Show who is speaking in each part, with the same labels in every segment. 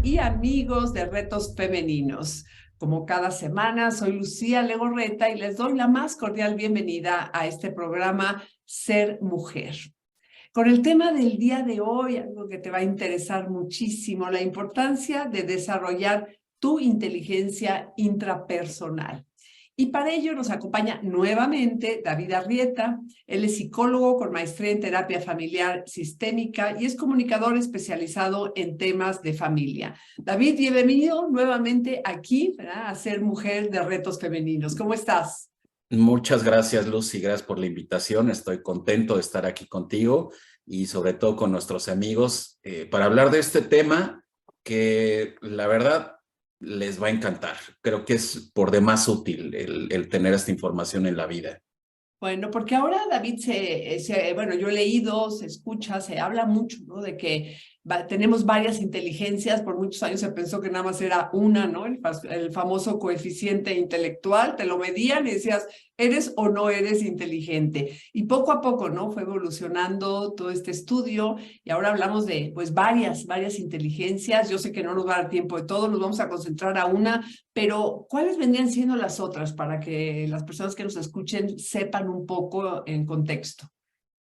Speaker 1: y amigos de Retos Femeninos. Como cada semana, soy Lucía Legorreta y les doy la más cordial bienvenida a este programa Ser Mujer. Con el tema del día de hoy, algo que te va a interesar muchísimo, la importancia de desarrollar tu inteligencia intrapersonal. Y para ello nos acompaña nuevamente David Arrieta. Él es psicólogo con maestría en terapia familiar sistémica y es comunicador especializado en temas de familia. David, bienvenido nuevamente aquí, ¿verdad?, a Ser Mujer de Retos Femeninos. ¿Cómo estás?
Speaker 2: Muchas gracias, Lucy, gracias por la invitación. Estoy contento de estar aquí contigo y sobre todo con nuestros amigos para hablar de este tema que la verdad les va a encantar. Creo que es por demás útil el tener esta información en la vida.
Speaker 1: Bueno, porque ahora David bueno, yo he leído, se escucha, se habla mucho, ¿no? De que tenemos varias inteligencias. Por muchos años se pensó que nada más era una, ¿no? El famoso coeficiente intelectual, te lo medían y decías, ¿eres o no eres inteligente? Y poco a poco, ¿no? Fue evolucionando todo este estudio y ahora hablamos de, pues, varias inteligencias. Yo sé que no nos va a dar tiempo de todo, nos vamos a concentrar a una, pero ¿cuáles vendrían siendo las otras para que las personas que nos escuchen sepan un poco en contexto?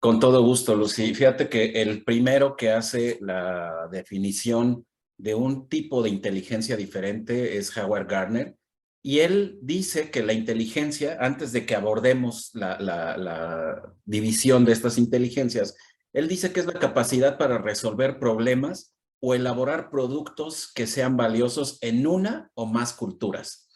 Speaker 2: Con todo gusto, Lucy. Fíjate que el primero que hace la definición de un tipo de inteligencia diferente es Howard Gardner. Y él dice que la inteligencia, antes de que abordemos la división de estas inteligencias, él dice que es la capacidad para resolver problemas o elaborar productos que sean valiosos en una o más culturas.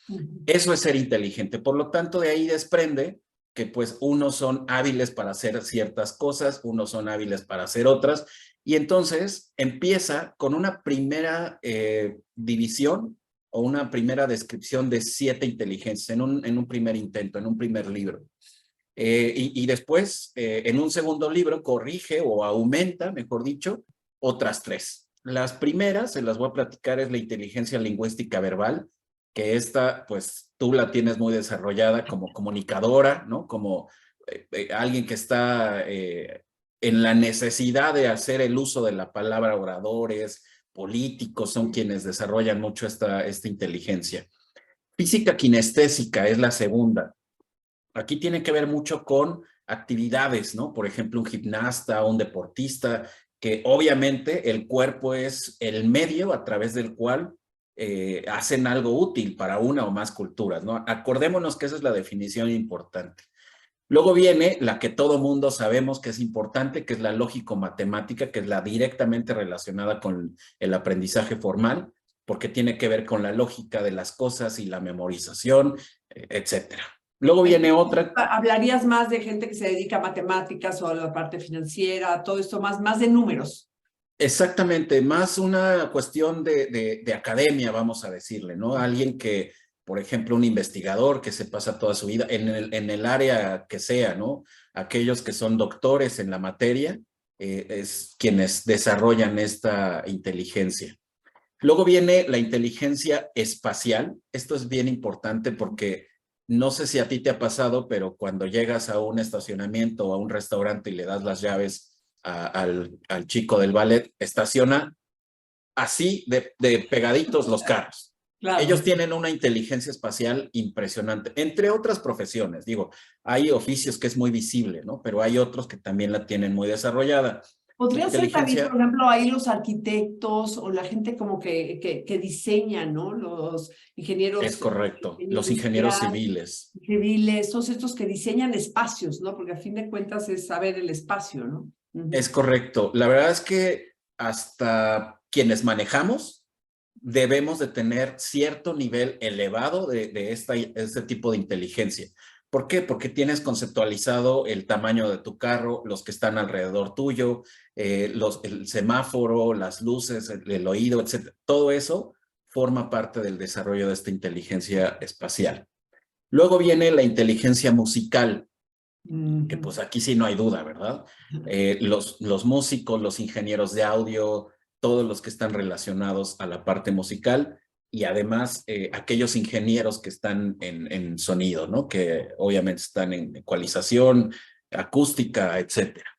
Speaker 2: Eso es ser inteligente. Por lo tanto, de ahí desprende que pues unos son hábiles para hacer ciertas cosas, unos son hábiles para hacer otras, y entonces empieza con una primera división o una primera descripción de 7 inteligencias en un primer intento, en un primer libro. Y después, en un segundo libro, corrige o aumenta, mejor dicho, otras 3. Las primeras, se las voy a platicar, es la inteligencia lingüística verbal, que esta, pues, tú la tienes muy desarrollada como comunicadora, ¿no? Como alguien que está en la necesidad de hacer el uso de la palabra. Oradores, políticos, son quienes desarrollan mucho esta inteligencia. Física kinestésica es la segunda. Aquí tiene que ver mucho con actividades, ¿no? Por ejemplo, un gimnasta, un deportista, que obviamente el cuerpo es el medio a través del cual hacen algo útil para una o más culturas, ¿no? Acordémonos que esa es la definición importante. Luego viene la que todo mundo sabemos que es importante, que es la lógico-matemática, que es la directamente relacionada con el aprendizaje formal, porque tiene que ver con la lógica de las cosas y la memorización, etcétera. Luego viene otra.
Speaker 1: ¿Hablarías más de gente que se dedica a matemáticas o a la parte financiera, todo esto más de números?
Speaker 2: Exactamente, más una cuestión de academia, vamos a decirle, ¿no? Alguien que, por ejemplo, un investigador que se pasa toda su vida en el área que sea, ¿no? Aquellos que son doctores en la materia, es quienes desarrollan esta inteligencia. Luego viene la inteligencia espacial. Esto es bien importante porque no sé si a ti te ha pasado, pero cuando llegas a un estacionamiento o a un restaurante y le das las llaves al chico del ballet, estaciona así de pegaditos los carros.
Speaker 1: Claro.
Speaker 2: Ellos tienen una inteligencia espacial impresionante, entre otras profesiones. Digo, hay oficios que es muy visible, ¿no? Pero hay otros que también la tienen muy desarrollada.
Speaker 1: Podría ser también, por ejemplo, ahí los arquitectos o la gente como que diseña, ¿no? Los ingenieros.
Speaker 2: Es correcto, los ingenieros civiles.
Speaker 1: Civiles, todos estos que diseñan espacios, ¿no? Porque a fin de cuentas es saber el espacio, ¿no?
Speaker 2: Es correcto. La verdad es que hasta quienes manejamos debemos de tener cierto nivel elevado de este tipo de inteligencia. ¿Por qué? Porque tienes conceptualizado el tamaño de tu carro, los que están alrededor tuyo, el semáforo, las luces, el oído, etc. Todo eso forma parte del desarrollo de esta inteligencia espacial. Luego viene la inteligencia musical, que pues aquí sí no hay duda, ¿verdad? Los músicos, los ingenieros de audio, todos los que están relacionados a la parte musical y además aquellos ingenieros que están en sonido, ¿no? Que obviamente están en ecualización, acústica, etcétera.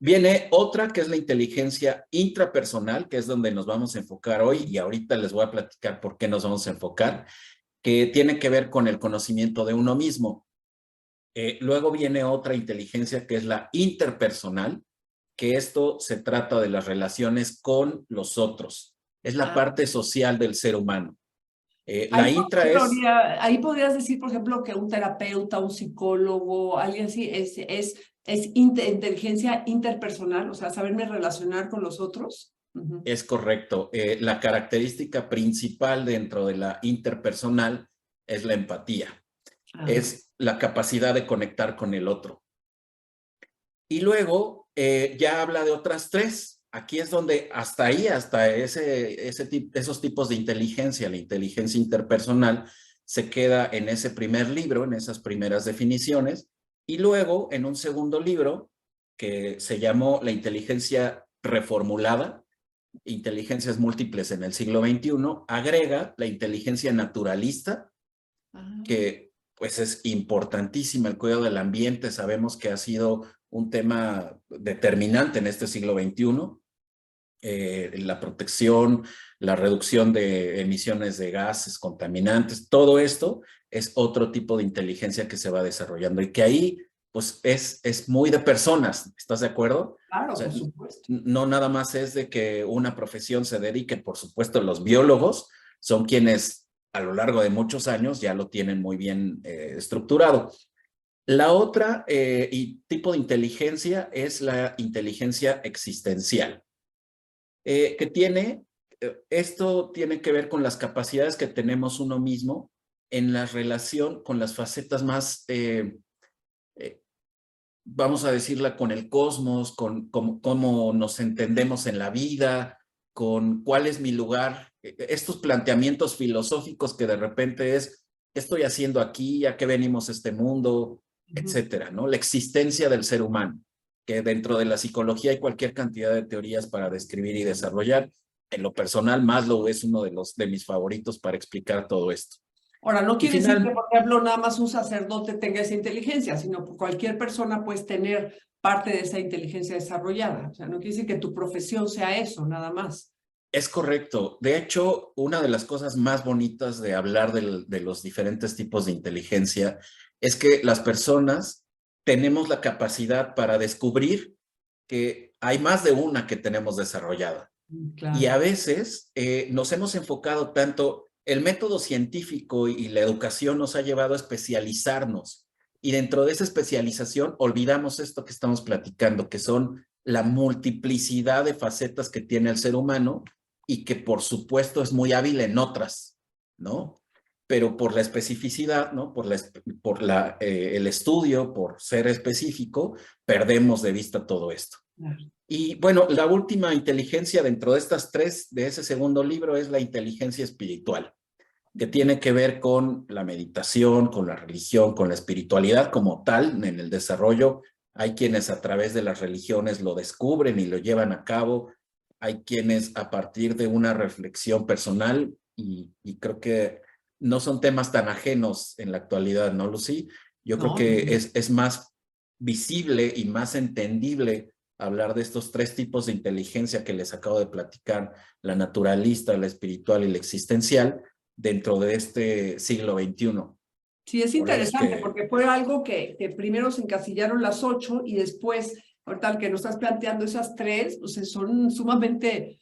Speaker 2: Viene otra que es la inteligencia intrapersonal, que es donde nos vamos a enfocar hoy, y ahorita les voy a platicar por qué nos vamos a enfocar, que tiene que ver con el conocimiento de uno mismo. Luego viene otra inteligencia que es la interpersonal, que esto se trata de las relaciones con los otros. Es la
Speaker 1: Ah,
Speaker 2: parte social del ser humano. La intra es
Speaker 1: ahí podrías decir, por ejemplo, que un terapeuta, un psicólogo, alguien así, inteligencia interpersonal, o sea, saberme relacionar con los otros. Ujú.
Speaker 2: Es correcto. La característica principal dentro de la interpersonal es la empatía.
Speaker 1: Ah,
Speaker 2: Es la capacidad de conectar con el otro. Y luego ya habla de otras tres. Aquí es donde hasta ahí, hasta esos tipos de inteligencia, la inteligencia interpersonal, se queda en ese primer libro, en esas primeras definiciones. Y luego en un segundo libro que se llamó La inteligencia reformulada, inteligencias múltiples en el siglo XXI, agrega la inteligencia naturalista,
Speaker 1: ah.
Speaker 2: que pues es importantísima. El cuidado del ambiente sabemos que ha sido un tema determinante en este siglo XXI. La protección, la reducción de emisiones de gases contaminantes, todo esto es otro tipo de inteligencia que se va desarrollando y que ahí pues es muy de personas, ¿estás de acuerdo? O
Speaker 1: Claro,
Speaker 2: sea,
Speaker 1: por supuesto.
Speaker 2: no nada más es de que una profesión se dedique, por supuesto los biólogos son quienes a lo largo de muchos años ya lo tienen muy bien estructurado. La otra tipo de inteligencia es la inteligencia existencial, que esto tiene que ver con las capacidades que tenemos uno mismo en la relación con las facetas más, eh, vamos a decirla, con el cosmos, con cómo nos entendemos en la vida, con cuál es mi lugar, estos planteamientos filosóficos que de repente es, ¿qué estoy haciendo aquí? ¿A qué venimos a este mundo?
Speaker 1: Ujú.
Speaker 2: Etcétera, ¿no? La existencia del ser humano, que dentro de la psicología hay cualquier cantidad de teorías para describir y desarrollar. En lo personal, Maslow es uno de mis favoritos para explicar todo esto.
Speaker 1: Ahora, no
Speaker 2: Y
Speaker 1: quiere decir que,
Speaker 2: final,
Speaker 1: por ejemplo, nada más un sacerdote tenga esa inteligencia, sino que cualquier persona puede tener parte de esa inteligencia desarrollada. O sea, no quiere decir que tu profesión sea eso, nada más.
Speaker 2: es correcto. De hecho, una de las cosas más bonitas de hablar de los diferentes tipos de inteligencia es que las personas tenemos la capacidad para descubrir que hay más de una que tenemos desarrollada. Y a
Speaker 1: Claro.
Speaker 2: veces nos hemos enfocado tanto, el método científico y la educación nos ha llevado a especializarnos. Y dentro de esa especialización olvidamos esto que estamos platicando, que son la multiplicidad de facetas que tiene el ser humano y que por supuesto es muy hábil en otras, ¿no? Pero por la especificidad, ¿no? El estudio, por ser específico, perdemos de vista todo esto.
Speaker 1: Claro.
Speaker 2: Y bueno, la última inteligencia dentro de estas tres, de ese segundo libro, es la inteligencia espiritual, que tiene que ver con la meditación, con la religión, con la espiritualidad como tal en el desarrollo. Hay quienes a través de las religiones lo descubren y lo llevan a cabo. Hay quienes a partir de una reflexión personal, y creo que no son temas tan ajenos en la actualidad, ¿no, Lucy? Yo creo
Speaker 1: No,
Speaker 2: que es más visible y más entendible hablar de estos tres tipos de inteligencia que les acabo de platicar, la naturalista, la espiritual y la existencial, dentro de este siglo XXI.
Speaker 1: sí, es
Speaker 2: Por eso es
Speaker 1: interesante
Speaker 2: que
Speaker 1: porque fue algo que primero se encasillaron las 8 y después, ahorita que nos estás planteando esas tres, pues son sumamente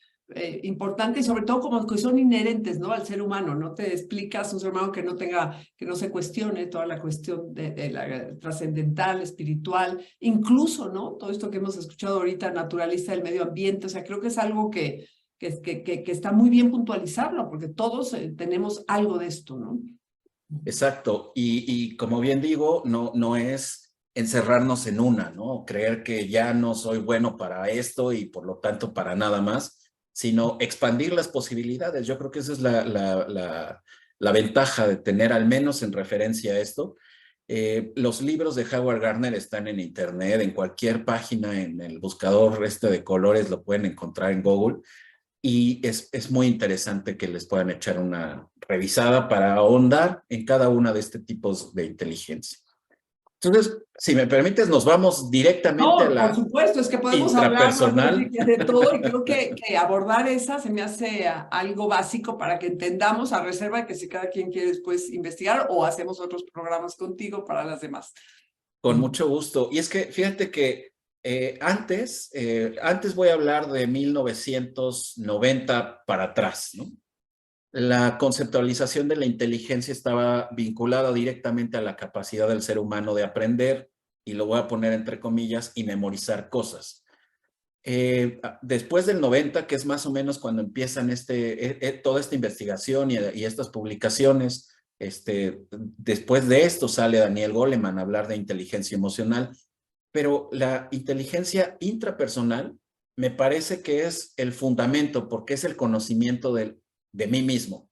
Speaker 1: importantes y sobre todo como que son inherentes, ¿no? Al ser humano. No te explicas un ser humano que no tenga, que no se cuestione toda la cuestión de la trascendental, espiritual, incluso, ¿no? Todo esto que hemos escuchado ahorita, naturalista del medio ambiente. O sea, creo que es algo que está muy bien puntualizarlo porque todos tenemos algo de esto, ¿no?
Speaker 2: exacto, y como bien digo, no es encerrarnos en una, ¿no? Creer que ya no soy bueno para esto y por lo tanto para nada más, sino expandir las posibilidades. Yo creo que esa es la ventaja de tener al menos en referencia a esto. Los libros de Howard Gardner están en internet, en cualquier página, en el buscador este de colores lo pueden encontrar en Google. Y es muy interesante que les puedan echar una revisada para ahondar en cada una de este tipos de inteligencia. Entonces, si me permites, nos vamos directamente a
Speaker 1: No, por
Speaker 2: la
Speaker 1: supuesto, es que podemos hablar
Speaker 2: intrapersonal.
Speaker 1: de todo y creo que abordar esa se me hace algo básico para que entendamos, a reserva de que si cada quien quiere después investigar o hacemos otros programas contigo para las demás.
Speaker 2: Con mucho gusto. Y es que fíjate que antes voy a hablar de 1990 para atrás, ¿no? La conceptualización de la inteligencia estaba vinculada directamente a la capacidad del ser humano de aprender, y lo voy a poner entre comillas, y memorizar cosas. Después del 90, que es más o menos cuando empiezan toda esta investigación y estas publicaciones, después de esto sale Daniel Goleman a hablar de inteligencia emocional, pero la inteligencia intrapersonal me parece que es el fundamento, porque es el conocimiento de mí mismo.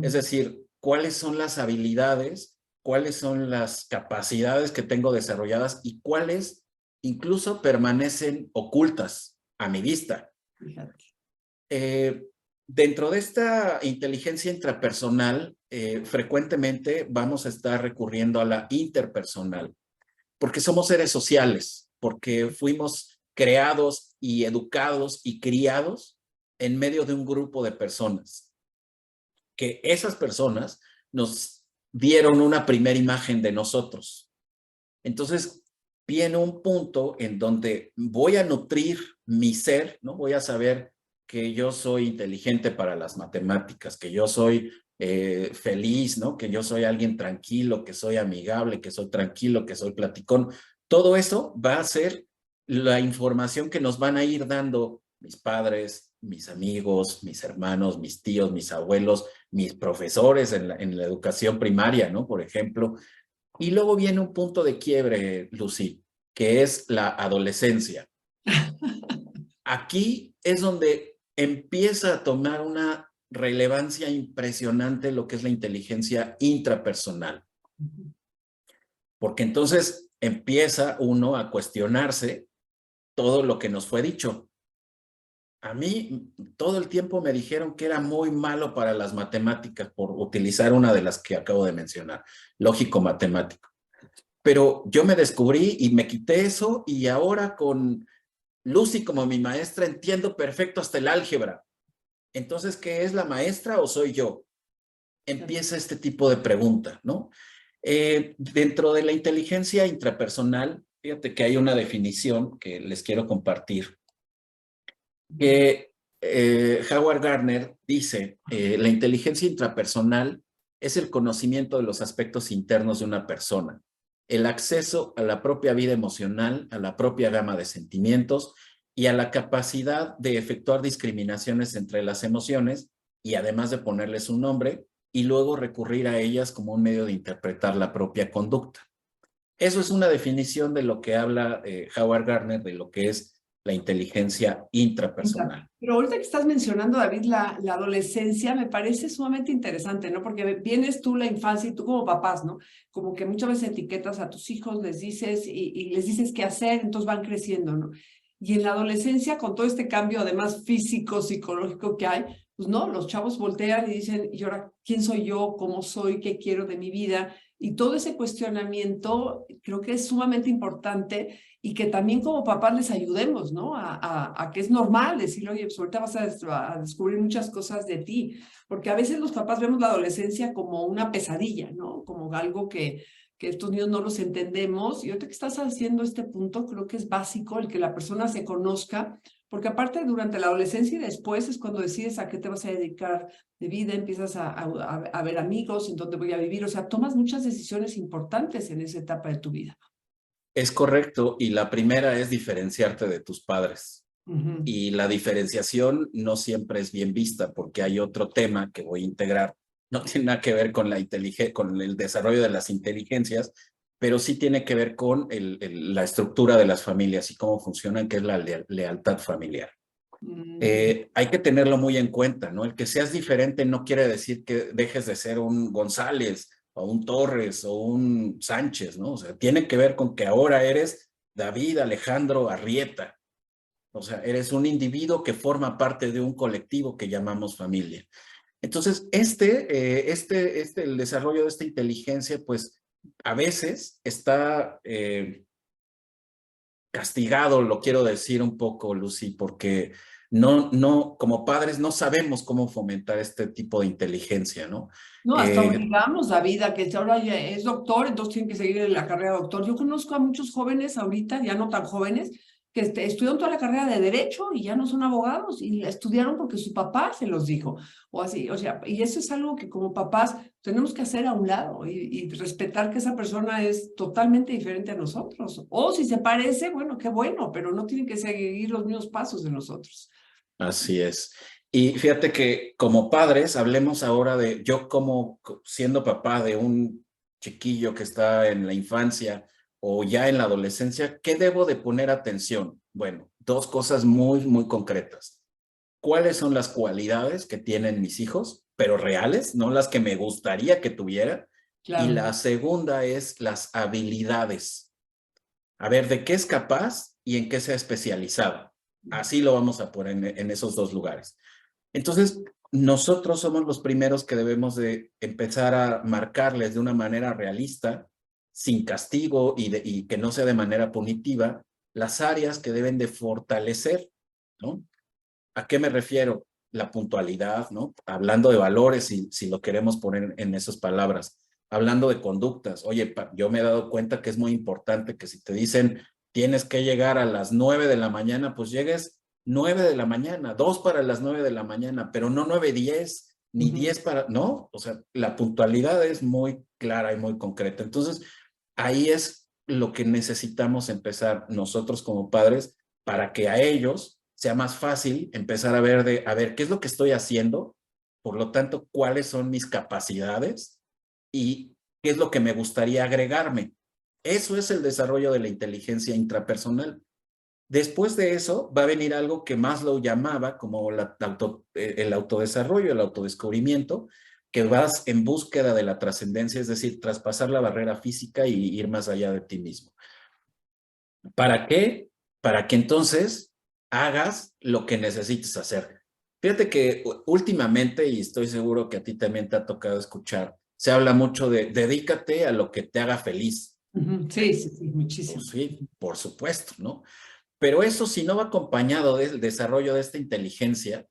Speaker 2: Es decir, cuáles son las habilidades, cuáles son las capacidades que tengo desarrolladas y cuáles incluso permanecen ocultas a mi vista. Dentro de esta inteligencia intrapersonal, frecuentemente vamos a estar recurriendo a la interpersonal, porque somos seres sociales, porque fuimos creados y educados y criados en medio de un grupo de personas, que esas personas nos dieron una primera imagen de nosotros. Entonces, viene un punto en donde voy a nutrir mi ser, ¿no? Voy a saber que yo soy inteligente para las matemáticas, que yo soy feliz, ¿no? Que yo soy alguien tranquilo, que soy amigable, que soy tranquilo, que soy platicón. Todo eso va a ser la información que nos van a ir dando mis padres, mis amigos, mis hermanos, mis tíos, mis abuelos, mis profesores en la educación primaria, ¿no? Por ejemplo. Y luego viene un punto de quiebre, Lucy, que es la adolescencia. Aquí es donde empieza a tomar una relevancia impresionante lo que es la inteligencia intrapersonal. Porque entonces empieza uno a cuestionarse todo lo que nos fue dicho. A mí todo el tiempo me dijeron que era muy malo para las matemáticas por utilizar una de las que acabo de mencionar, lógico matemático. Pero yo me descubrí y me quité eso, y ahora con Lucy como mi maestra entiendo perfecto hasta el álgebra. Entonces, ¿qué es la maestra o soy yo? Empieza este tipo de pregunta, ¿no? Dentro de la inteligencia intrapersonal, fíjate que hay una definición que les quiero compartir, que Howard Gardner dice, la inteligencia intrapersonal es el conocimiento de los aspectos internos de una persona, el acceso a la propia vida emocional, a la propia gama de sentimientos y a la capacidad de efectuar discriminaciones entre las emociones, y además de ponerles un nombre y luego recurrir a ellas como un medio de interpretar la propia conducta. Eso es una definición de lo que habla Howard Gardner de lo que es la inteligencia intrapersonal.
Speaker 1: Pero ahorita que estás mencionando, David, la adolescencia, me parece sumamente interesante, ¿no? Porque vienes tú la infancia y tú como papás, ¿no? Como que muchas veces etiquetas a tus hijos, les dices y les dices qué hacer, entonces van creciendo, ¿no? Y en la adolescencia, con todo este cambio, además físico, psicológico que hay, pues no, los chavos voltean y dicen, ¿y ahora quién soy yo? ¿Cómo soy? ¿Qué quiero de mi vida? Y todo ese cuestionamiento creo que es sumamente importante, y que también como papás les ayudemos, ¿no? A que es normal decirle, oye, pues ahorita vas a descubrir muchas cosas de ti, porque a veces los papás vemos la adolescencia como una pesadilla, ¿no? Como algo que estos niños no los entendemos, y ahorita que estás haciendo este punto, creo que es básico el que la persona se conozca, porque aparte durante la adolescencia y después es cuando decides a qué te vas a dedicar de vida, empiezas a ver amigos, en dónde voy a vivir, o sea, tomas muchas decisiones importantes en esa etapa de tu vida.
Speaker 2: Es correcto, y la primera es diferenciarte de tus padres. Y la diferenciación no siempre es bien vista, porque hay otro tema que voy a integrar. No tiene nada que ver con con el desarrollo de las inteligencias, pero sí tiene que ver con la estructura de las familias y cómo funcionan, que es la lealtad familiar. Hay que tenerlo muy en cuenta, ¿no? El que seas diferente no quiere decir que dejes de ser un González o un Torres o un Sánchez, ¿no? O sea, tiene que ver con que ahora eres David Alejandro Arrieta. O sea, eres un individuo que forma parte de un colectivo que llamamos familia. Entonces, el desarrollo de esta inteligencia, pues, a veces está castigado, lo quiero decir un poco, Lucy, porque como padres no sabemos cómo fomentar este tipo de inteligencia, ¿no?
Speaker 1: No, hasta
Speaker 2: Eh,
Speaker 1: obligamos a vida, que ahora ya es doctor, entonces tiene que seguir en la carrera de doctor. Yo conozco a muchos jóvenes ahorita, ya no tan jóvenes, que estudian toda la carrera de Derecho y ya no son abogados y la estudiaron porque su papá se los dijo. O así, o sea, y eso es algo que como papás tenemos que hacer a un lado y respetar que esa persona es totalmente diferente a nosotros. O si se parece, bueno, qué bueno, pero no tienen que seguir los mismos pasos de nosotros.
Speaker 2: Así es. Y fíjate que como padres, hablemos ahora de yo como siendo papá de un chiquillo que está en la infancia o ya en la adolescencia, ¿qué debo de poner atención? Bueno, dos cosas muy, muy concretas. ¿Cuáles son las cualidades que tienen mis hijos, pero reales, no las que me gustaría que tuviera? Y
Speaker 1: Claro.
Speaker 2: la segunda es las habilidades. A ver, ¿de qué es capaz y en qué se ha especializado? Así lo vamos a poner en esos dos lugares. Entonces, nosotros somos los primeros que debemos de empezar a marcarles de una manera realista, sin castigo y que no sea de manera punitiva, las áreas que deben de fortalecer, ¿no? ¿A qué me refiero? La puntualidad, ¿no? Hablando de valores, si lo queremos poner en esas palabras. Hablando de conductas. Oye, yo me he dado cuenta que es muy importante que si te dicen tienes que llegar a las 9 de la mañana, pues llegues 9 de la mañana, 2 para las 9 de la mañana, pero no 9:10, ni
Speaker 1: Ujú.
Speaker 2: 10 para, no, o sea, la puntualidad es muy clara y muy concreta. Entonces, ahí es lo que necesitamos empezar nosotros como padres para que a ellos sea más fácil empezar a ver, ¿qué es lo que estoy haciendo? Por lo tanto, ¿cuáles son mis capacidades? Y qué es lo que me gustaría agregarme. Eso es el desarrollo de la inteligencia intrapersonal. Después de eso va a venir algo que Maslow llamaba como el autodesarrollo, el autodescubrimiento, que vas en búsqueda de la trascendencia, es decir, traspasar la barrera física y ir más allá de ti mismo. ¿Para qué? Para que entonces hagas lo que necesites hacer. Fíjate que últimamente, y estoy seguro que a ti también te ha tocado escuchar, se habla mucho de dedícate a lo que te haga feliz.
Speaker 1: Ujú. Sí, sí, sí,
Speaker 2: Pues
Speaker 1: muchísimo.
Speaker 2: sí, por supuesto, ¿no? Pero eso si no va acompañado del desarrollo de esta inteligencia,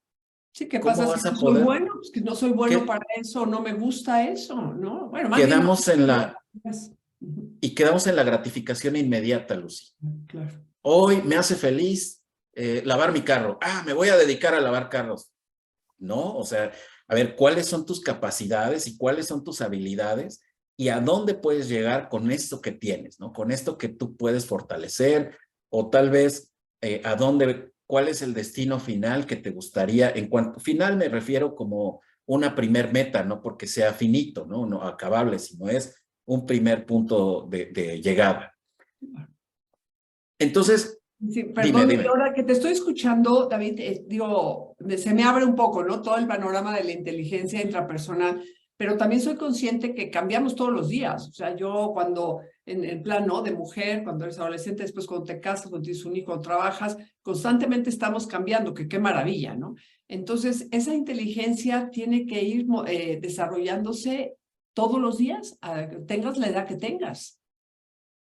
Speaker 1: Sí, ¿qué
Speaker 2: ¿cómo
Speaker 1: pasa si
Speaker 2: vas
Speaker 1: no
Speaker 2: a
Speaker 1: soy
Speaker 2: poder?
Speaker 1: bueno? Pues que no soy bueno
Speaker 2: Que
Speaker 1: para eso, no me gusta eso, ¿no? Bueno, más bien no
Speaker 2: quedamos en
Speaker 1: me
Speaker 2: la,
Speaker 1: gusta. Ujú.
Speaker 2: y quedamos en la gratificación inmediata, Lucy.
Speaker 1: Claro.
Speaker 2: Hoy me hace feliz lavar mi carro. Ah, me voy a dedicar a lavar carros. ¿No? O sea, a ver, ¿cuáles son tus capacidades y cuáles son tus habilidades y a dónde puedes llegar con esto que tienes, ¿no? Con esto que tú puedes fortalecer o tal vez a dónde, cuál es el destino final que te gustaría. En cuanto final me refiero como una primer meta, no porque sea finito, ¿no? No acabable, sino es un primer punto de llegada. Entonces,
Speaker 1: Sí,
Speaker 2: dime,
Speaker 1: perdón,
Speaker 2: dime.
Speaker 1: ahora que te estoy escuchando, David, digo, se me abre un poco, ¿no? Todo el panorama de la inteligencia intrapersonal, pero también soy consciente que cambiamos todos los días. O sea, yo cuando, en el plan, ¿no? De mujer, cuando eres adolescente, después cuando te casas, cuando tienes un hijo, trabajas, constantemente estamos cambiando, que qué maravilla, ¿no? Entonces, esa inteligencia tiene que ir desarrollándose todos los días, tengas la edad que tengas.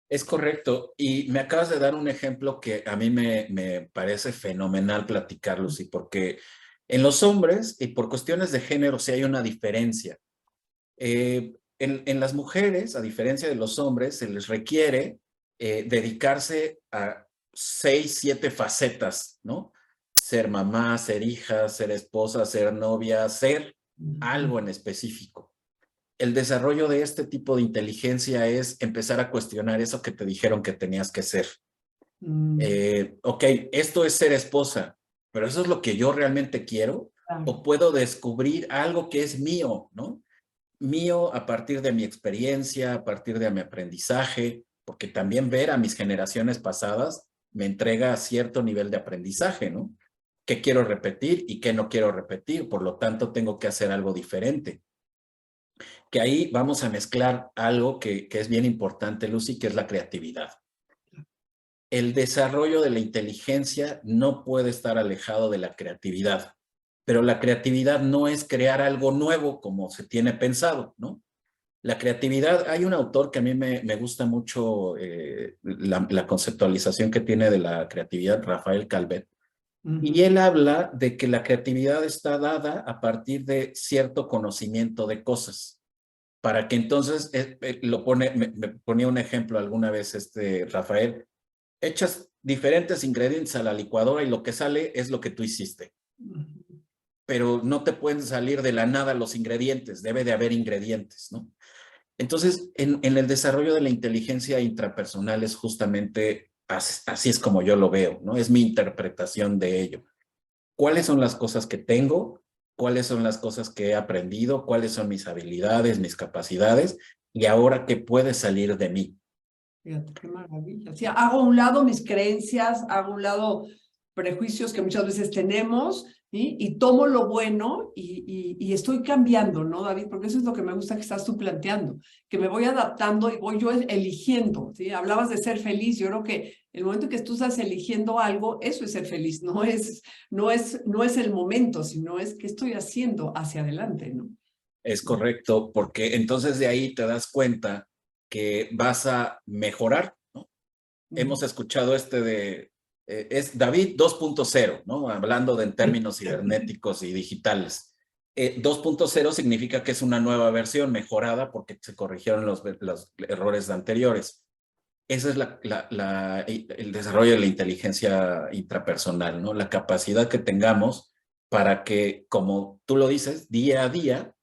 Speaker 2: Es correcto. Y me acabas de dar un ejemplo que a mí me parece fenomenal platicar, Lucy, porque en los hombres y por cuestiones de género sí hay una diferencia. En las mujeres, a diferencia de los hombres, se les requiere dedicarse a 6, 7 facetas, ¿no? Ser mamá, ser hija, ser esposa, ser novia, ser
Speaker 1: Ujú.
Speaker 2: algo en específico. El desarrollo de este tipo de inteligencia es empezar a cuestionar eso que te dijeron que tenías que ser.
Speaker 1: Mm,
Speaker 2: Ok, esto es ser esposa, pero eso es lo que yo realmente quiero,
Speaker 1: claro.
Speaker 2: o puedo descubrir algo que es mío, ¿no? Mío a partir de mi experiencia, a partir de mi aprendizaje, porque también ver a mis generaciones pasadas me entrega cierto nivel de aprendizaje, ¿no? ¿Qué quiero repetir y qué no quiero repetir? Por lo tanto, tengo que hacer algo diferente. Que ahí vamos a mezclar algo que es bien importante, Lucy, que es la creatividad. El desarrollo de la inteligencia no puede estar alejado de la creatividad, pero la creatividad no es crear algo nuevo como se tiene pensado, ¿no? La creatividad, hay un autor que a mí me gusta mucho la conceptualización que tiene de la creatividad, Rafael Calvet, y él habla de que la creatividad está dada a partir de cierto conocimiento de cosas, para que entonces, me ponía un ejemplo alguna vez Rafael, echas diferentes ingredientes a la licuadora y lo que sale es lo que tú hiciste. Pero no te pueden salir de la nada los ingredientes, debe de haber ingredientes, ¿no? Entonces, en el desarrollo de la inteligencia intrapersonal es justamente así es como yo lo veo, ¿no? Es mi interpretación de ello. ¿Cuáles son las cosas que tengo? ¿Cuáles son las cosas que he aprendido? ¿Cuáles son mis habilidades, mis capacidades? Y ahora, ¿qué puede salir de mí?
Speaker 1: Fíjate, qué maravilla. Sí, hago a un lado mis creencias, hago a un lado prejuicios que muchas veces tenemos, ¿sí? Y tomo lo bueno y estoy cambiando, ¿no, David? Porque eso es lo que me gusta que estás tú planteando, que me voy adaptando y voy yo eligiendo, ¿sí? Hablabas de ser feliz, yo creo que el momento que tú estás eligiendo algo, eso es ser feliz, no es el momento, sino es qué estoy haciendo hacia adelante, ¿no?
Speaker 2: Es correcto, porque entonces de ahí te das cuenta que vas a mejorar, ¿no? Hemos escuchado es David 2.0, ¿no? Hablando en términos cibernéticos y digitales. 2.0 significa que es una nueva versión mejorada porque se corrigieron los errores anteriores. Ese es el desarrollo de la inteligencia intrapersonal, ¿no? La capacidad que tengamos para que, como tú lo dices, día a día,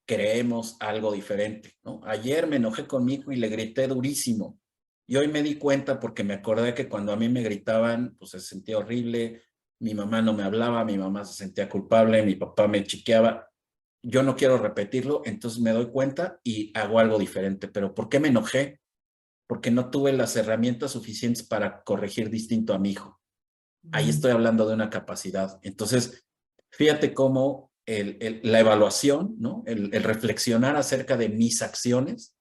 Speaker 2: creemos algo diferente, ¿no? Ayer me enojé con mi hijo y le grité durísimo. Y hoy me di cuenta porque me acordé que cuando a mí me gritaban, pues se sentía horrible, mi mamá no me hablaba, mi mamá se sentía culpable, mi papá me chiqueaba. Yo no quiero repetirlo, entonces me doy cuenta y hago algo diferente. ¿Pero por qué me enojé? Porque no tuve las herramientas suficientes para corregir distinto a mi hijo. Ahí estoy hablando de una capacidad. Entonces, fíjate cómo la evaluación, ¿no? El reflexionar acerca de mis acciones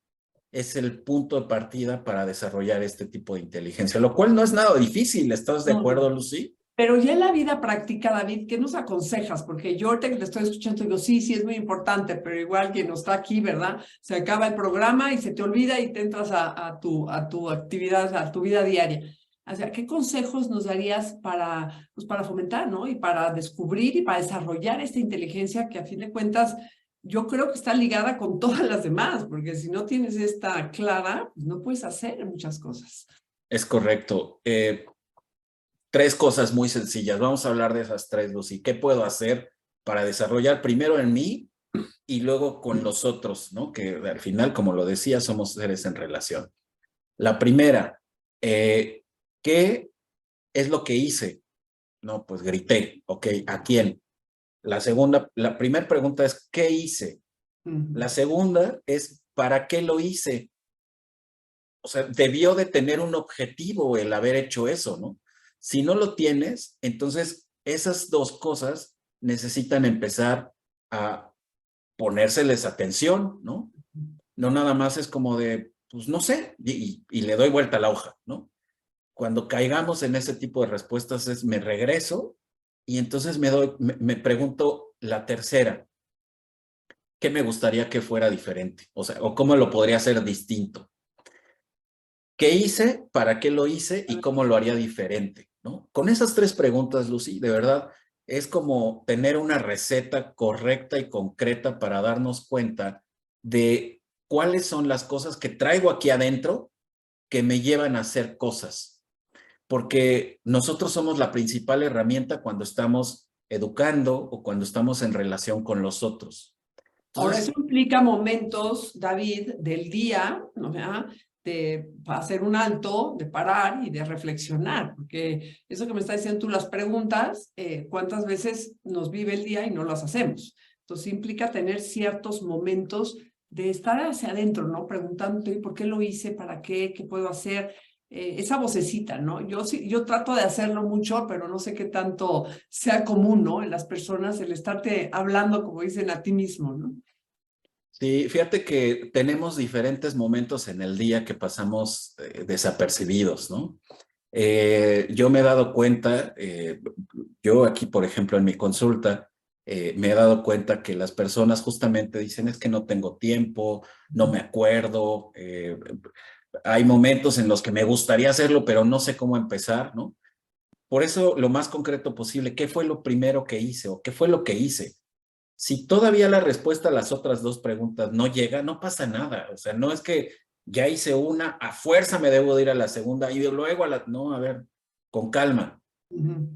Speaker 2: es el punto de partida para desarrollar este tipo de inteligencia, lo cual no es nada difícil. ¿Estás de acuerdo, Lucy?
Speaker 1: Pero ya en la vida práctica, David, ¿qué nos aconsejas? Porque yo ahorita que te estoy escuchando digo, sí, sí, es muy importante, pero igual quien no está aquí, ¿verdad? Se acaba el programa y se te olvida y te entras a tu actividad, a tu vida diaria. O sea, ¿qué consejos nos darías pues para fomentar, ¿no? Y para descubrir y para desarrollar esta inteligencia que a fin de cuentas yo creo que está ligada con todas las demás, porque si no tienes esta clara, pues no puedes hacer muchas cosas.
Speaker 2: Es correcto. Tres cosas muy sencillas. Vamos a hablar de esas tres, Lucy. ¿Qué puedo hacer para desarrollar primero en mí y luego con los otros, ¿no? Que al final, como lo decía, somos seres en relación. La primera, ¿qué es lo que hice? No, pues grité. Ok, ¿a quién? La primera pregunta es, ¿qué hice? La segunda es, ¿para qué lo hice? O sea, debió de tener un objetivo el haber hecho eso, ¿no? Si no lo tienes, entonces esas dos cosas necesitan empezar a ponérseles atención, ¿no? No nada más es como de, pues no sé, y le doy vuelta a la hoja, ¿no? Cuando caigamos en ese tipo de respuestas es me regreso y entonces me pregunto la tercera, ¿qué me gustaría que fuera diferente? O sea, o cómo lo podría hacer distinto. ¿Qué hice? ¿Para qué lo hice? ¿Y cómo lo haría diferente? ¿No? Con esas tres preguntas, Lucy, de verdad, es como tener una receta correcta y concreta para darnos cuenta de cuáles son las cosas que traigo aquí adentro que me llevan a hacer cosas. Porque nosotros somos la principal herramienta cuando estamos educando o cuando estamos en relación con los otros.
Speaker 1: Ahora,
Speaker 2: Entonces,
Speaker 1: eso implica momentos, David, del día, ¿no? De hacer un alto, de parar y de reflexionar, porque eso que me está diciendo tú, las preguntas, ¿cuántas veces nos vive el día y no las hacemos? Entonces implica tener ciertos momentos de estar hacia adentro, ¿no? Preguntándote, ¿por qué lo hice? ¿Para qué? ¿Qué puedo hacer? Esa vocecita, ¿no? Yo trato de hacerlo mucho, pero no sé qué tanto sea común, ¿no? En las personas, el estarte hablando, como dicen, a ti mismo, ¿no?
Speaker 2: sí, fíjate que tenemos diferentes momentos en el día que pasamos desapercibidos, ¿no? Yo me he dado cuenta, yo aquí, por ejemplo, en mi consulta, me he dado cuenta que las personas justamente dicen, es que no tengo tiempo, no me acuerdo, hay momentos en los que me gustaría hacerlo, pero no sé cómo empezar, ¿no? Por eso, lo más concreto posible, ¿qué fue lo primero que hice o qué fue lo que hice? Si todavía la respuesta a las otras dos preguntas no llega, no pasa nada. O sea, no es que ya hice una, a fuerza me debo de ir a la segunda y luego a la... No, a ver, con calma.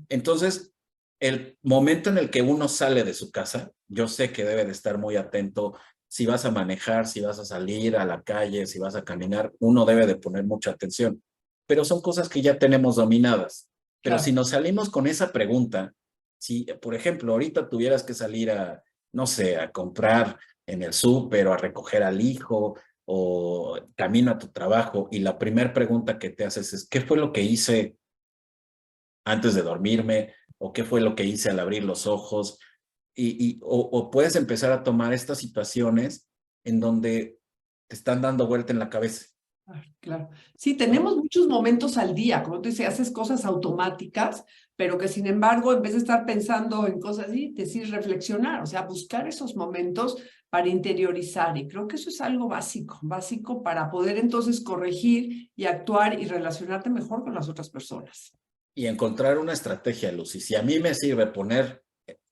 Speaker 2: Entonces, el momento en el que uno sale de su casa, yo sé que debe de estar muy atento. Si vas a manejar, si vas a salir a la calle, si vas a caminar, uno debe de poner mucha atención. Pero son cosas que ya tenemos dominadas. Pero si
Speaker 1: Claro.
Speaker 2: nos salimos con esa pregunta, si, por ejemplo, ahorita tuvieras que salir a, no sé, a comprar en el súper o a recoger al hijo o camino a tu trabajo y la primera pregunta que te haces es, ¿qué fue lo que hice antes de dormirme? ¿O qué fue lo que hice al abrir los ojos? O puedes empezar a tomar estas situaciones en donde te están dando vuelta en la cabeza,
Speaker 1: Claro, claro. Sí,
Speaker 2: ¿no?
Speaker 1: tenemos muchos momentos al día, como tú dices, haces cosas automáticas, pero que sin embargo, en vez de estar pensando en cosas así, decir reflexionar, o sea, buscar esos momentos para interiorizar. Y creo que eso es algo básico, básico para poder entonces corregir y actuar y relacionarte mejor con las otras personas.
Speaker 2: Y encontrar una estrategia, Lucy. Si a mí me sirve poner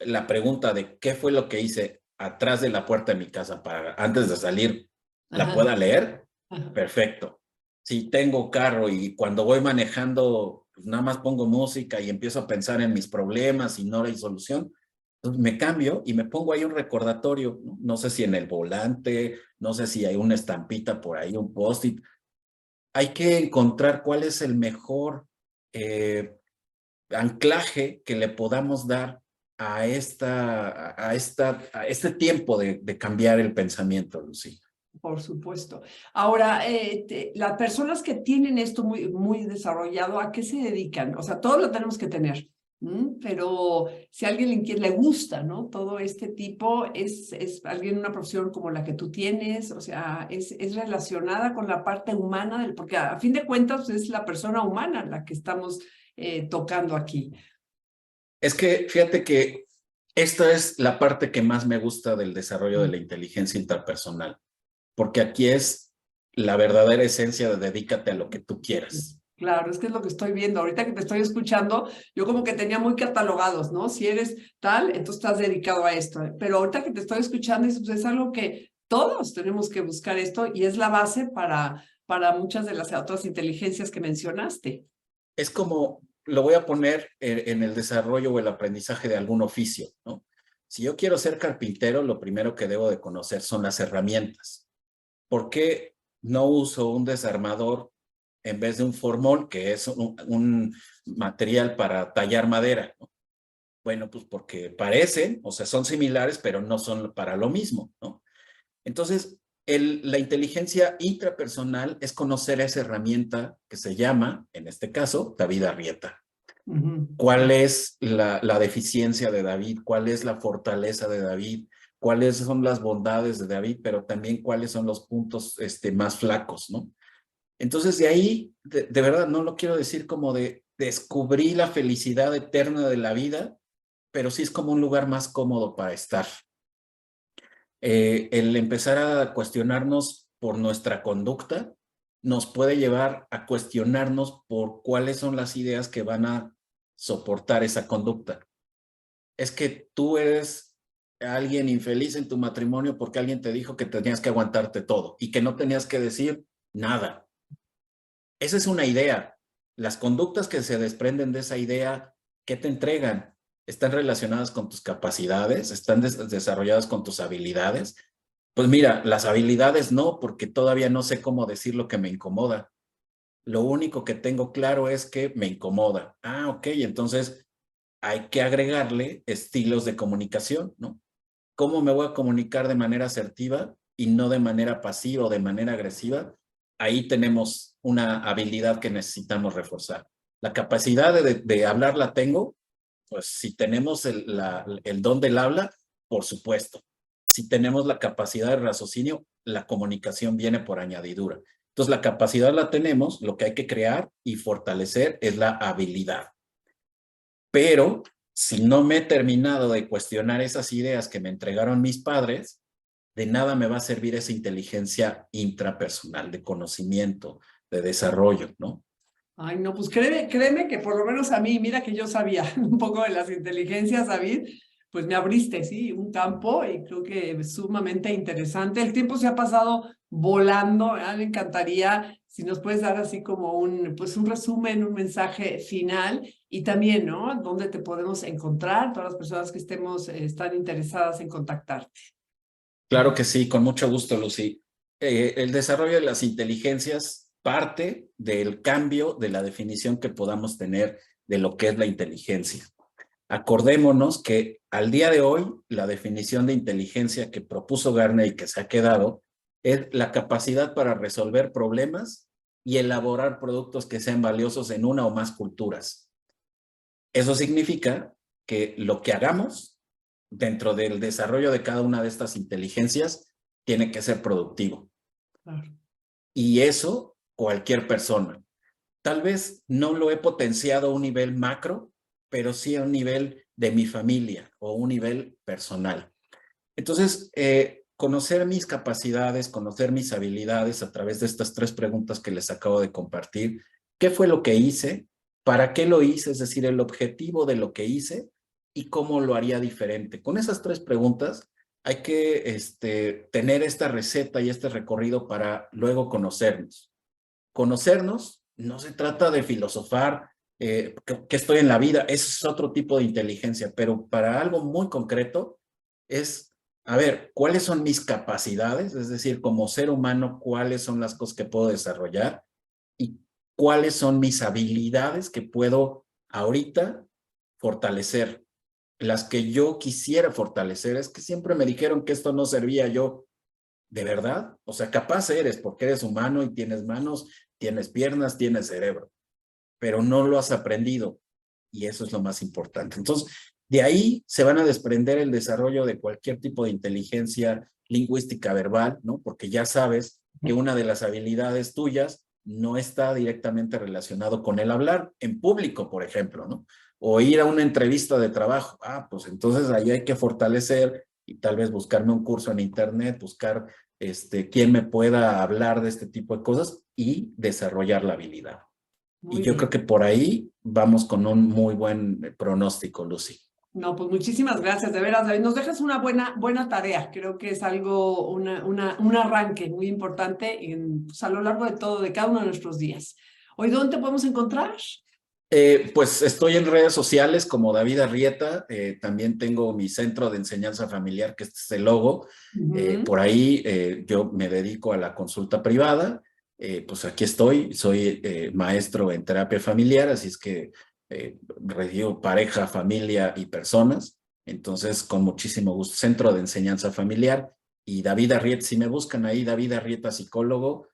Speaker 2: la pregunta de qué fue lo que hice atrás de la puerta de mi casa para antes de salir, la
Speaker 1: Ajá,
Speaker 2: pueda leer,
Speaker 1: ajá.
Speaker 2: perfecto. Si tengo carro y cuando voy manejando, pues nada más pongo música y empiezo a pensar en mis problemas y no hay solución, entonces me cambio y me pongo ahí un recordatorio, ¿no? No sé si en el volante, no sé si hay una estampita por ahí, un post-it. Hay que encontrar cuál es el mejor anclaje que le podamos dar a este tiempo de cambiar el pensamiento, Lucy.
Speaker 1: Por supuesto. Ahora, las personas que tienen esto muy, muy desarrollado, ¿a qué se dedican? O sea, todos lo tenemos que tener, pero si a alguien le gusta, ¿no? Todo este tipo, es alguien, una profesión como la que tú tienes, o sea, es relacionada con la parte humana, porque a fin de cuentas es la persona humana la que estamos tocando aquí.
Speaker 2: Es que fíjate que esta es la parte que más me gusta del desarrollo de la inteligencia interpersonal, porque aquí es la verdadera esencia de dedícate a lo que tú quieras.
Speaker 1: Claro, es que es lo que estoy viendo. Ahorita que te estoy escuchando, yo como que tenía muy catalogados, ¿no? Si eres tal, entonces estás dedicado a esto. Pero ahorita que te estoy escuchando, es algo que todos tenemos que buscar esto y es la base para muchas de las otras inteligencias que mencionaste.
Speaker 2: Es como, lo voy a poner en el desarrollo o el aprendizaje de algún oficio, ¿no? Si yo quiero ser carpintero, lo primero que debo de conocer son las herramientas. ¿Por qué no uso un desarmador en vez de un formol, que es un material para tallar madera, ¿no? Bueno, pues porque parecen, o sea, son similares, pero no son para lo mismo, ¿no? Entonces, la inteligencia intrapersonal es conocer esa herramienta que se llama, en este caso, David Arrieta. ¿Cuál es la deficiencia de David? ¿Cuál es la fortaleza de David? ¿Cuáles son las bondades de David? Pero también cuáles son los puntos más flacos, ¿no? Entonces, de ahí, de verdad, no lo quiero decir como de descubrí la felicidad eterna de la vida, pero sí es como un lugar más cómodo para estar. El empezar a cuestionarnos por nuestra conducta nos puede llevar a cuestionarnos por cuáles son las ideas que van a soportar esa conducta. Es que tú eres alguien infeliz en tu matrimonio porque alguien te dijo que tenías que aguantarte todo y que no tenías que decir nada. Esa es una idea. Las conductas que se desprenden de esa idea, ¿qué te entregan? ¿Están relacionadas con tus capacidades? ¿Están desarrolladas con tus habilidades? Pues mira, las habilidades no, porque todavía no sé cómo decir lo que me incomoda. Lo único que tengo claro es que me incomoda. Ah, ok, entonces hay que agregarle estilos de comunicación, ¿no? ¿Cómo me voy a comunicar de manera asertiva y no de manera pasiva o de manera agresiva? Ahí tenemos una habilidad que necesitamos reforzar. La capacidad de hablar la tengo, pues si tenemos el don del habla, por supuesto. Si tenemos la capacidad de raciocinio, la comunicación viene por añadidura. Entonces, la capacidad la tenemos, lo que hay que crear y fortalecer es la habilidad. Pero si no me he terminado de cuestionar esas ideas que me entregaron mis padres, de nada me va a servir esa inteligencia intrapersonal, de conocimiento, de desarrollo, ¿no?
Speaker 1: Ay, no, pues créeme que por lo menos a mí, mira que yo sabía un poco de las inteligencias, David, pues me abriste, sí, un campo y creo que es sumamente interesante. El tiempo se ha pasado volando, ¿verdad? Me encantaría si nos puedes dar así como pues un resumen, un mensaje final y también, ¿no? ¿Dónde te podemos encontrar? Todas las personas que están interesadas en contactarte.
Speaker 2: Claro que sí, con mucho gusto, Lucy. El desarrollo de las inteligencias parte del cambio de la definición que podamos tener de lo que es la inteligencia. Acordémonos que al día de hoy la definición de inteligencia que propuso Gartner y que se ha quedado es la capacidad para resolver problemas y elaborar productos que sean valiosos en una o más culturas. Eso significa que lo que hagamos dentro del desarrollo de cada una de estas inteligencias tiene que ser productivo.
Speaker 1: Claro.
Speaker 2: Y eso cualquier persona. Tal vez no lo he potenciado a un nivel macro, pero sí a un nivel de mi familia o un nivel personal. Entonces, conocer mis capacidades, conocer mis habilidades a través de estas 3 preguntas que les acabo de compartir. ¿Qué fue lo que hice? ¿Para qué lo hice? Es decir, el objetivo de lo que hice y cómo lo haría diferente. Con esas 3 preguntas hay que tener esta receta y este recorrido para luego conocernos. Conocernos no se trata de filosofar que estoy en la vida, eso es otro tipo de inteligencia, pero para algo muy concreto es, a ver, ¿cuáles son mis capacidades? Es decir, como ser humano, ¿cuáles son las cosas que puedo desarrollar? ¿Y cuáles son mis habilidades que puedo ahorita fortalecer? Las que yo quisiera fortalecer, es que siempre me dijeron que esto no servía yo. ¿De verdad? O sea, capaz eres porque eres humano y tienes manos, tienes piernas, tienes cerebro, pero no lo has aprendido y eso es lo más importante. Entonces, de ahí se van a desprender el desarrollo de cualquier tipo de inteligencia lingüística verbal, ¿no? Porque ya sabes que una de las habilidades tuyas no está directamente relacionado con el hablar en público, por ejemplo, ¿no? O ir a una entrevista de trabajo. Ah, pues entonces ahí hay que fortalecer y tal vez buscarme un curso en internet, buscar quién me pueda hablar de este tipo de cosas y desarrollar la habilidad. Y
Speaker 1: Muy
Speaker 2: yo creo
Speaker 1: bien.
Speaker 2: que por ahí vamos con un muy buen pronóstico, Lucy.
Speaker 1: No, pues muchísimas gracias, de veras, David. Nos dejas una buena tarea. Creo que es algo, un arranque muy importante pues, a lo largo de cada uno de nuestros días. Hoy, ¿dónde te podemos encontrar?
Speaker 2: Pues estoy en redes sociales como David Arrieta, también tengo mi centro de enseñanza familiar, que este es el logo. Por ahí yo me dedico a la consulta privada, pues aquí estoy, soy maestro en terapia familiar, así es que recibo pareja, familia y personas, entonces con muchísimo gusto, centro de enseñanza familiar y David Arrieta, si me buscan ahí, David Arrieta psicólogo,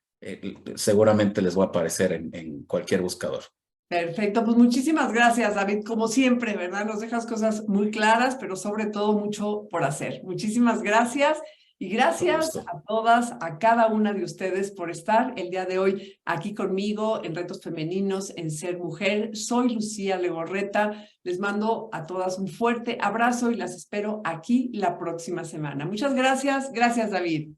Speaker 2: seguramente les va a aparecer en cualquier buscador.
Speaker 1: Perfecto, pues muchísimas gracias, David. Como siempre, ¿verdad? Nos dejas cosas muy claras, pero sobre todo mucho por hacer. Muchísimas gracias y
Speaker 2: Con
Speaker 1: gracias
Speaker 2: gusto.
Speaker 1: a todas, a cada una de ustedes por estar el día de hoy aquí conmigo en Retos Femeninos, en Ser Mujer. Soy Lucía Legorreta. Les mando a todas un fuerte abrazo y las espero aquí la próxima semana. Muchas gracias. Gracias, David.